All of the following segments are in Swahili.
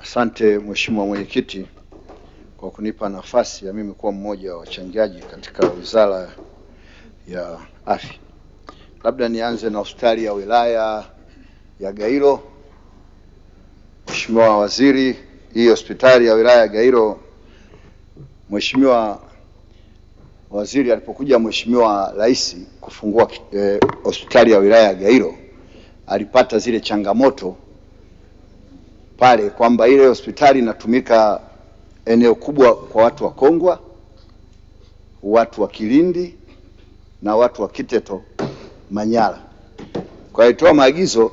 Asante Mheshimiwa Mwenyekiti kwa kunipa nafasi ya mimi kuwa mmoja wa wachangiaji katika Wizara ya Afya. Labda nianze na hospitali ya wilaya ya Gairo. Mheshimiwa Waziri, hii hospitali ya wilaya ya Gairo, Mheshimiwa Waziri alipokuja Mheshimiwa Rais kufungua hospitali ya wilaya ya Gairo, alipata zile changamoto pale kwamba ile hospitali inatumika eneo kubwa kwa watu wa Kongwa, watu wa Kilindi na watu wa Kiteto, Manyara. Kwa hiyo toa maagizo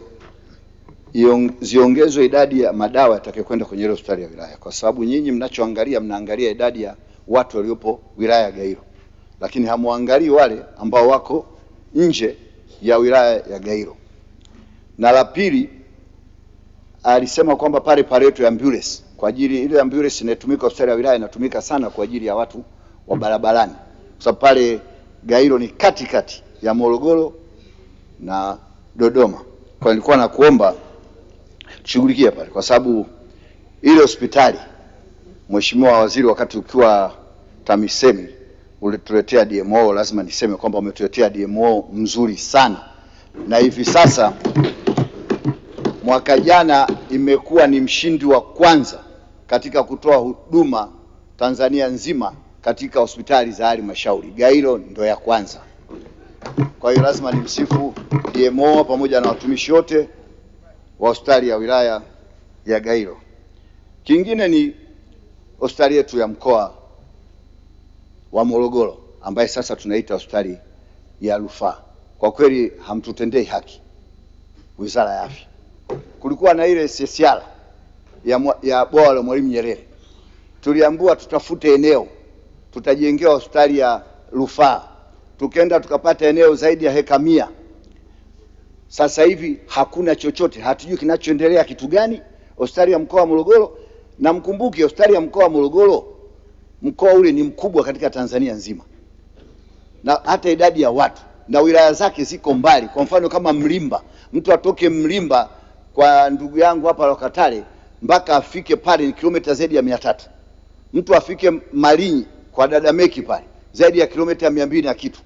ziongezwe idadi ya madawa yatakayokwenda kwenye ile hospitali ya wilaya, kwa sababu nyinyi mnaangalia idadi ya watu waliopo wilaya ya Gairo, lakini hamuangalii wale ambao wako nje ya wilaya ya Gairo. Na la pili, alisema kwamba pale pareto ambulance kwa ajili ile ambulance inatumika hospitali ya wilaya inatumika sana kwa ajili ya watu wa barabarani, kwa sababu pale Gairo ni katikati ya Morogoro na Dodoma. Kwa nilikuwa nakuomba shughulikia pale, kwa sababu ile hospitali, Mheshimiwa Waziri, wakati ukiwa TAMISEMI ulituletea DMO, lazima niseme kwamba umetuletea DMO mzuri sana, na hivi sasa mwaka jana imekuwa ni mshindi wa kwanza katika kutoa huduma Tanzania nzima katika hospitali za halmashauri. Gairo ndo ya kwanza. Kwa hiyo lazima nimsifu DMO pamoja na watumishi wote wa hospitali ya wilaya ya Gairo. Kingine ni hospitali yetu ya mkoa wa Morogoro ambaye sasa tunaita hospitali ya rufaa. Kwa kweli hamtutendei haki Wizara ya Afya. Kulikuwa na ile SSR ya bwawa la Mwalimu Nyerere. Tuliambiwa tutafute eneo, tutajengewa hospitali ya rufaa. Tukaenda tukapata eneo zaidi ya heka 100. Sasa hivi hakuna chochote, hatujui kinachoendelea kitu gani hospitali ya mkoa wa Morogoro. Na mkumbuke hospitali ya mkoa wa Morogoro, mkoa ule ni mkubwa katika Tanzania nzima, na hata idadi ya watu na wilaya zake ziko mbali. Kwa mfano kama Mlimba, mtu atoke Mlimba kwa ndugu yangu hapa Lokatale mpaka afike pale ni kilomita zaidi ya 300. Mtu afike Malinyi kwa dada Meki pale zaidi ya kilomita 200 na kitu.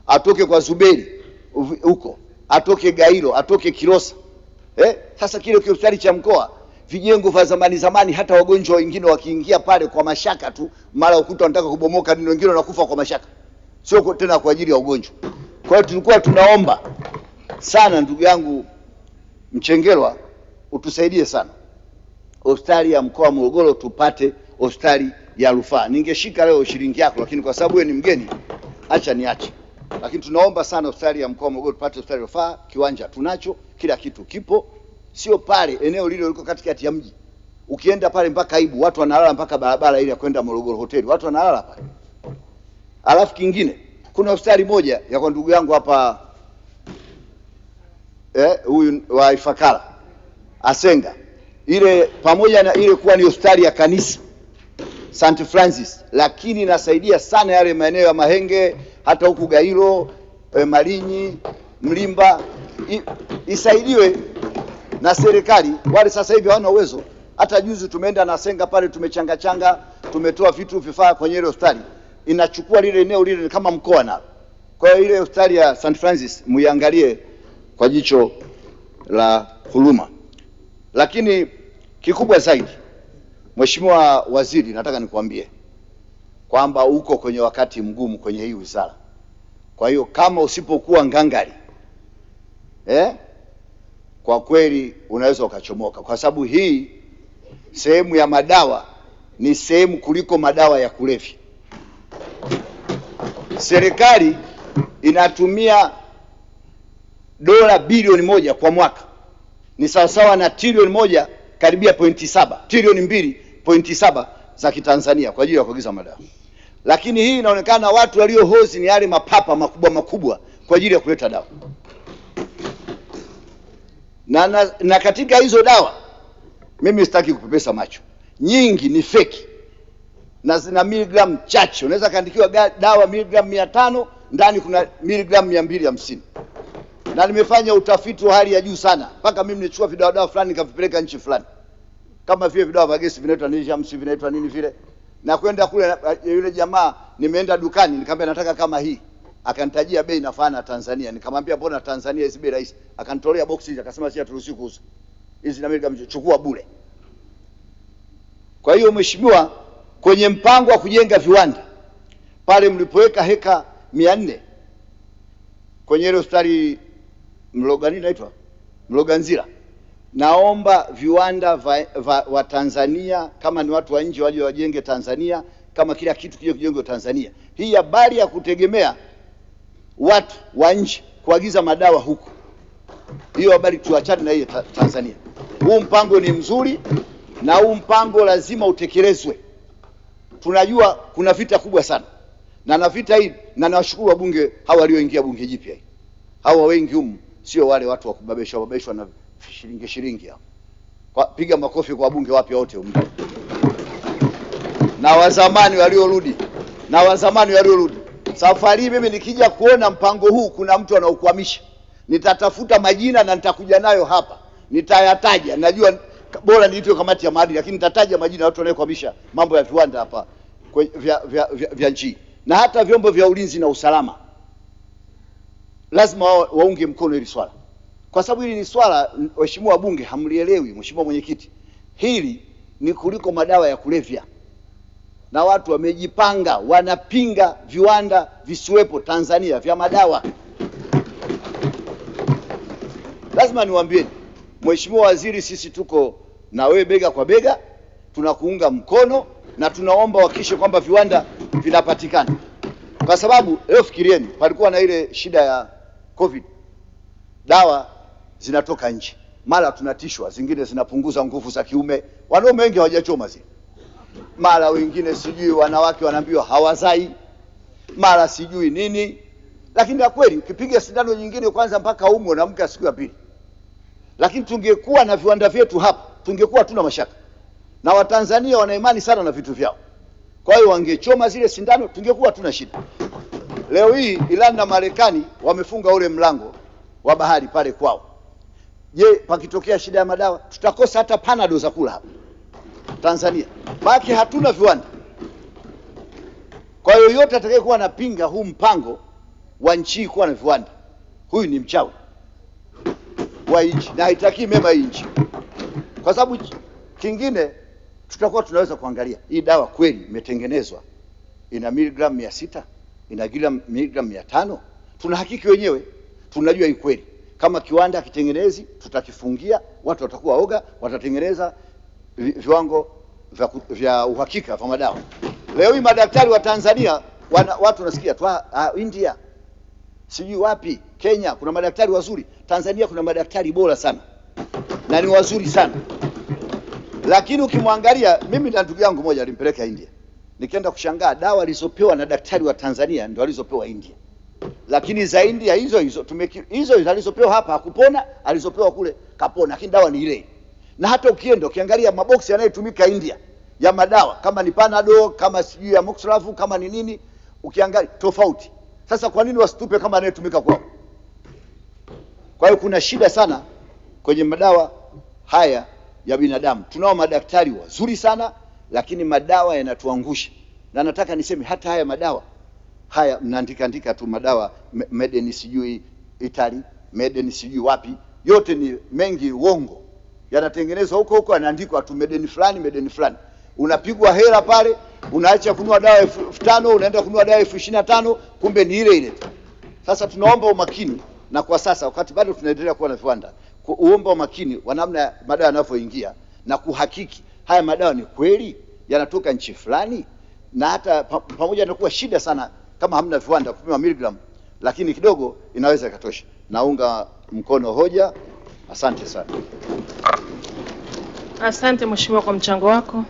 Atoke kwa Zuberi huko, atoke Gairo, atoke Kilosa. Sasa kile hospitali cha mkoa, vijengo vya zamani hata wagonjwa wengine wakiingia pale kwa mashaka tu, mara ukuta wanataka kubomoka, ndio wengine wanakufa kwa mashaka, sio tena kwa ajili ya ugonjwa. Kwa hiyo tulikuwa tunaomba sana ndugu yangu Mchengerwa utusaidie sana hospitali ya mkoa wa Morogoro tupate hospitali ya rufaa. Ningeshika leo shilingi yako, lakini kwa sababu wewe ni mgeni acha niache. Lakini tunaomba sana hospitali ya mkoa wa Morogoro tupate hospitali ya rufaa. Kiwanja tunacho, kila kitu kipo, sio pale eneo lile liko katikati ya mji. Ukienda pale mpaka Aibu watu wanalala mpaka barabara ile ya kwenda Morogoro hoteli, watu wanalala pale. Alafu kingine, kuna hospitali moja ya kwa ndugu yangu hapa huyu wa Ifakara Asenga, ile pamoja na ile kuwa ni hospitali ya kanisa St. Francis, lakini inasaidia sana yale maeneo ya Mahenge, hata huku Gairo, Malinyi, Mlimba, isaidiwe na serikali. Wale sasa hivi hawana uwezo. Hata juzi tumeenda na Asenga pale, tumechanga tumetoa vitu vifaa kwenye ile hospitali, inachukua lile eneo lile kama mkoa nalo. Kwa hiyo ile hospitali ya St. Francis muiangalie kwa jicho la huruma. Lakini kikubwa zaidi, Mheshimiwa Waziri, nataka nikwambie kwamba uko kwenye wakati mgumu kwenye hii wizara. Kwa hiyo kama usipokuwa ngangari, kwa kweli unaweza ukachomoka, kwa sababu hii sehemu ya madawa ni sehemu kuliko madawa ya kulevya. Serikali inatumia dola bilioni 1 kwa mwaka, ni sawasawa na trilioni 1 karibia 0.7, trilioni 2.7 za Kitanzania kwa ajili ya kuagiza madawa. Lakini hii inaonekana watu waliohozi ni yale mapapa makubwa kwa ajili ya kuleta dawa. Na katika hizo dawa, mimi sitaki kupepesa macho, nyingi ni feki na zina miligramu chache. Unaweza kaandikiwa dawa miligramu 500, ndani kuna miligramu 250. Na nimefanya utafiti wa hali ya juu sana, mpaka mimi nilichukua vidawa fulani nikavipeleka nchi fulani. kama vile vidawa vya gesi vinaitwa nijamsi, vinaitwa nini vile. Na kwenda kule yule jamaa, nimeenda dukani nikamwambia nataka kama hii, akanitajia bei inafanana Tanzania. Nikamwambia mbona Tanzania hizi bei rahisi? Akanitolea boksi hizi, akasema si haturuhusi kuuza hizi, na mimi nikamchukua bure. Kwa hiyo mheshimiwa, kwenye mpango wa kujenga viwanda pale mlipoweka heka 400 kwenye ile hospitali Mlogani naitwa Mloganzila, naomba viwanda wa Tanzania, kama ni watu wa nje waje wajenge Tanzania, kama kila kitu kije kijengwe Tanzania. Hii habari ya kutegemea watu wa nje kuagiza madawa huku, hiyo habari tuachane na hiyo Tanzania. Huu mpango ni mzuri na huu mpango lazima utekelezwe. Tunajua kuna vita kubwa sana. Na vita hii, na nawashukuru wabunge hawa walioingia bunge jipya hii. Hawa wengi humu sio wale watu wa kubabeshwa na shilingi hao. Piga makofi kwa wabunge wapya wote humu. Na wazamani waliorudi. Safari mimi nikija kuona mpango huu kuna mtu anaukwamisha, nitatafuta majina na nitakuja nayo hapa. Nitayataja. Najua bora niitwe kamati ya maadili, lakini nitataja majina ya watu wanaokwamisha mambo ya viwanda hapa vya nchi. Na hata vyombo vya ulinzi na usalama lazima waunge mkono hili swala, kwa sababu hili ni swala waheshimiwa wabunge hamlielewi. Mheshimiwa Mwenyekiti, hili ni kuliko madawa ya kulevya, na watu wamejipanga wanapinga viwanda visiwepo Tanzania vya madawa. Lazima niwaambie Mheshimiwa Waziri, sisi tuko na wewe bega kwa bega, tunakuunga mkono na tunaomba uhakikishe kwamba viwanda vinapatikana. Kwa sababu leo fikirieni, palikuwa na ile shida ya COVID, dawa zinatoka nje, mara tunatishwa zingine zinapunguza nguvu za kiume, wanaume wengi hawajachoma zile, mara wengine sijui wanawake wanaambiwa hawazai, mara sijui nini. Lakini na kweli ukipiga sindano nyingine kwanza mpaka umwe na mke siku ya pili. Lakini tungekuwa na viwanda vyetu hapa, tungekuwa tuna mashaka, na Watanzania wana imani sana na vitu vyao. Kwa hiyo wangechoma zile sindano, tungekuwa tuna shida. Leo hii Iran na Marekani wamefunga ule mlango wa bahari pale kwao. Je, pakitokea shida ya madawa tutakosa hata panado za kula hapa Tanzania? Baki hatuna viwanda. Kwa hiyo yote atakayekuwa anapinga huu mpango wa nchi kuwa na viwanda, huyu ni mchawi wa nchi na haitaki mema nchi. Kwa sababu kingine tutakuwa tunaweza kuangalia hii dawa kweli imetengenezwa, ina miligramu 600, ina miligramu 500, tunahakiki wenyewe, tunajua hii kweli. Kama kiwanda kitengenezi, tutakifungia, watu watakuwa oga, watatengeneza viwango vya uhakika vya madawa. Leo hii madaktari wa Tanzania watu wanasikia tu India, sijui wapi, Kenya kuna madaktari wazuri. Tanzania kuna madaktari bora sana na ni wazuri sana. Lakini ukimwangalia, mimi na ndugu yangu mmoja alimpeleka India, nikaenda kushangaa dawa alizopewa na daktari wa Tanzania ndio alizopewa India. Lakini za India hizo alizopewa hapa hakupona, alizopewa kule kapona, lakini dawa ni ile. Na hata ukiangalia maboksi yanayotumika India ya madawa, kama ni Panadol, kama sijui ya Moxlav, kama ni nini, ukiangalia tofauti. Sasa kwa nini wasitupe kama yanayotumika kwao? Kwa hiyo kuna shida sana kwenye madawa haya ya binadamu. Tunao madaktari wazuri sana, lakini madawa yanatuangusha. Na nataka niseme hata haya madawa haya mnaandika tu madawa made in sijui Italy, made in sijui wapi, yote ni mengi uongo. Yanatengenezwa huko yanaandikwa tu made in fulani. Unapigwa hela pale, unaacha kununua dawa 5,000 unaenda kununua dawa 25,000, kumbe ni ile. Sasa tunaomba umakini, na kwa sasa wakati bado tunaendelea kuwa na viwanda, uomba umakini wa namna madawa yanavyoingia na kuhakiki haya madawa ni kweli yanatoka nchi fulani. Na hata pamoja na kuwa shida sana kama hamna viwanda kupima miligram, lakini kidogo inaweza ikatosha. Naunga mkono hoja. Asante sana. Asante mheshimiwa kwa mchango wako.